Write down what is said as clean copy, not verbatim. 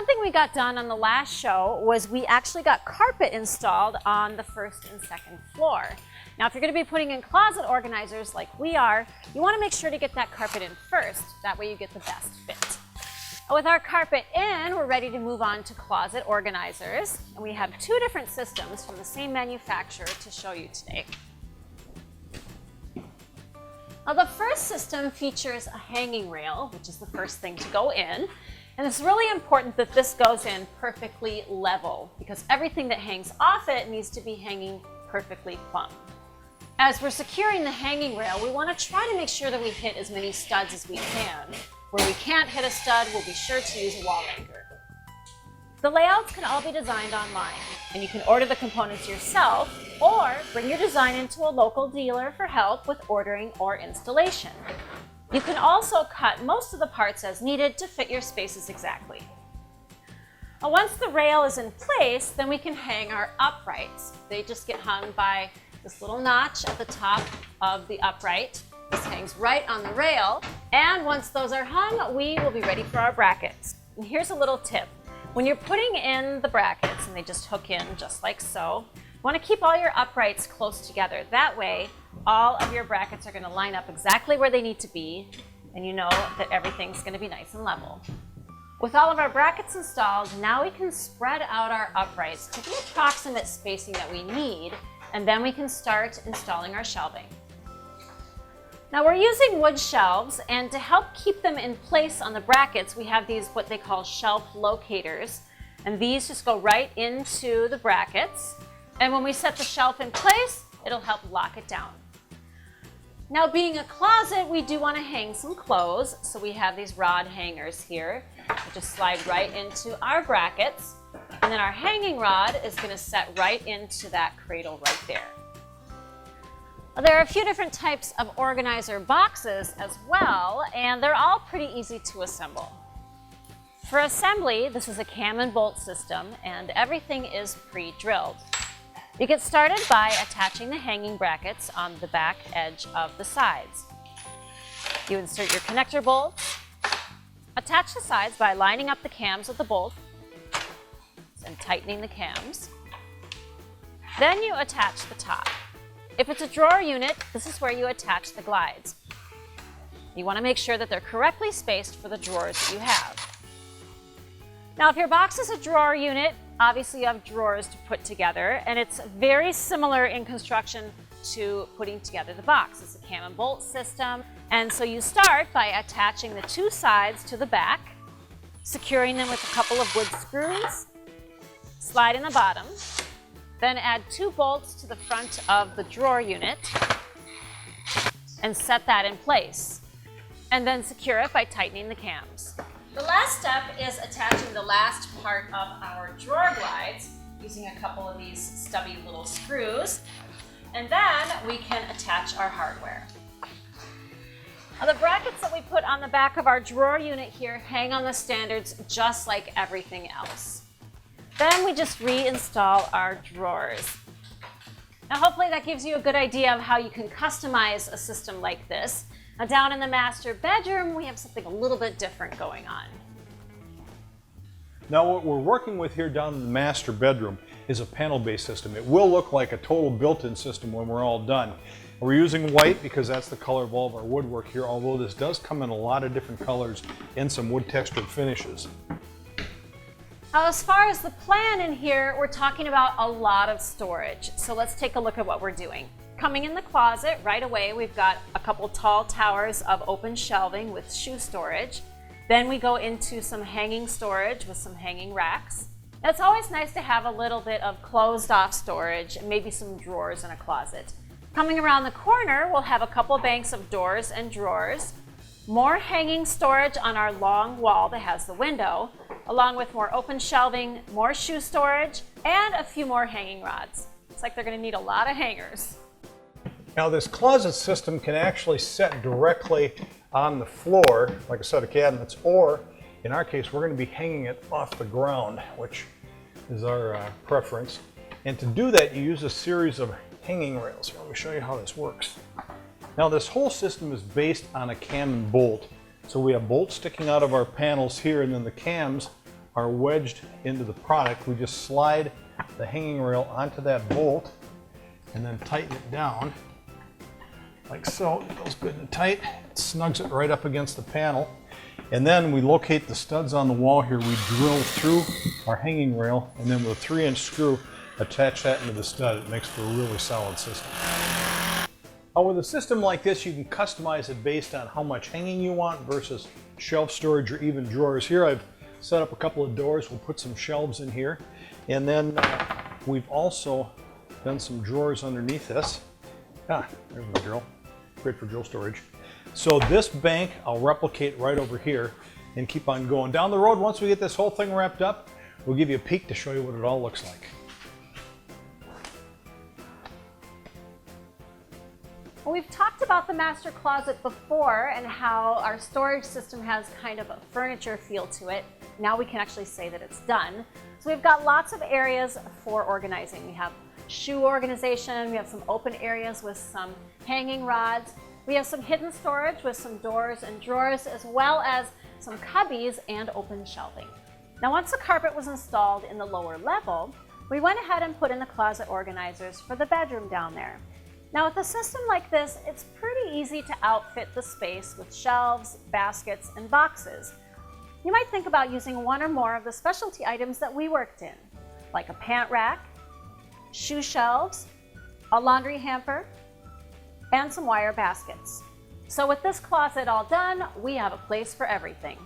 one thing we got done on the last show was we actually got carpet installed on the first and second floor. Now, if you're going to be putting in closet organizers like we are, you want to make sure to get that carpet in first. That way you get the best fit. With our carpet in, we're ready to move on to closet organizers. And we have two different systems from the same manufacturer to show you today. Now, the first system features a hanging rail, which is the first thing to go in. And it's really important that this goes in perfectly level because everything that hangs off it needs to be hanging perfectly plumb. As we're securing the hanging rail, we want to try to make sure that we hit as many studs as we can. Where we can't hit a stud, we'll be sure to use a wall anchor. The layouts can all be designed online, and you can order the components yourself or bring your design into a local dealer for help with ordering or installation. You can also cut most of the parts as needed to fit your spaces exactly. Once the rail is in place, then we can hang our uprights. They just get hung by this little notch at the top of the upright. This hangs right on the rail, and once those are hung, we will be ready for our brackets. And here's a little tip. When you're putting in the brackets, and they just hook in just like so, you want to keep all your uprights close together. That way, all of your brackets are going to line up exactly where they need to be, and you know that everything's going to be nice and level. With all of our brackets installed, now we can spread out our uprights to the approximate spacing that we need, and then we can start installing our shelving. Now we're using wood shelves, and to help keep them in place on the brackets, we have these what they call shelf locators, and these just go right into the brackets, and when we set the shelf in place, it'll help lock it down. Now, being a closet, we do want to hang some clothes, so we have these rod hangers here that just slide right into our brackets, and then our hanging rod is going to set right into that cradle right there. There are a few different types of organizer boxes as well, and they're all pretty easy to assemble. For assembly, this is a cam and bolt system, and everything is pre-drilled. You get started by attaching the hanging brackets on the back edge of the sides. You insert your connector bolts, attach the sides by lining up the cams with the bolt and tightening the cams. Then you attach the top. If it's a drawer unit, this is where you attach the glides. You want to make sure that they're correctly spaced for the drawers that you have. Now, if your box is a drawer unit, obviously you have drawers to put together, and it's very similar in construction to putting together the box. It's a cam and bolt system, and so you start by attaching the two sides to the back, securing them with a couple of wood screws, slide in the bottom, then add two bolts to the front of the drawer unit and set that in place. And then secure it by tightening the cams. The last step is attaching the last part of our drawer glides using a couple of these stubby little screws. And then we can attach our hardware. Now, the brackets that we put on the back of our drawer unit here hang on the standards just like everything else. Then we just reinstall our drawers. Now, hopefully that gives you a good idea of how you can customize a system like this. Now, down in the master bedroom, we have something a little bit different going on. Now, what we're working with here down in the master bedroom is a panel-based system. It will look like a total built-in system when we're all done. We're using white because that's the color of all of our woodwork here, although this does come in a lot of different colors and some wood textured finishes. Now, as far as the plan in here, we're talking about a lot of storage. So let's take a look at what we're doing. Coming in the closet, right away, we've got a couple tall towers of open shelving with shoe storage. Then we go into some hanging storage with some hanging racks. Now, it's always nice to have a little bit of closed off storage and maybe some drawers in a closet. Coming around the corner, we'll have a couple banks of doors and drawers, more hanging storage on our long wall that has the window, along with more open shelving, more shoe storage, and a few more hanging rods. Looks like they're going to need a lot of hangers. Now, this closet system can actually set directly on the floor, like a set of cabinets, or in our case, we're going to be hanging it off the ground, which is our preference. And to do that, you use a series of hanging rails. Let me show you how this works. Now, this whole system is based on a cam and bolt. So we have bolts sticking out of our panels here, and then the cams are wedged into the product, we just slide the hanging rail onto that bolt and then tighten it down like so. It goes good and tight. It snugs it right up against the panel. And then we locate the studs on the wall here. We drill through our hanging rail and then with a 3-inch screw attach that into the stud. It makes for a really solid system. With a system like this, you can customize it based on how much hanging you want versus shelf storage or even drawers. Here I've set up a couple of doors. We'll put some shelves in here. And then we've also done some drawers underneath this. There's my drill. Great for drill storage. So this bank I'll replicate right over here and keep on going. Down the road, once we get this whole thing wrapped up, we'll give you a peek to show you what it all looks like. Well, we've talked about the master closet before and how our storage system has kind of a furniture feel to it. Now we can actually say that it's done. So we've got lots of areas for organizing. We have shoe organization, we have some open areas with some hanging rods. We have some hidden storage with some doors and drawers, as well as some cubbies and open shelving. Now, once the carpet was installed in the lower level, we went ahead and put in the closet organizers for the bedroom down there. Now, with a system like this, it's pretty easy to outfit the space with shelves, baskets, and boxes. You might think about using one or more of the specialty items that we worked in, like a pant rack, shoe shelves, a laundry hamper, and some wire baskets. So with this closet all done, we have a place for everything.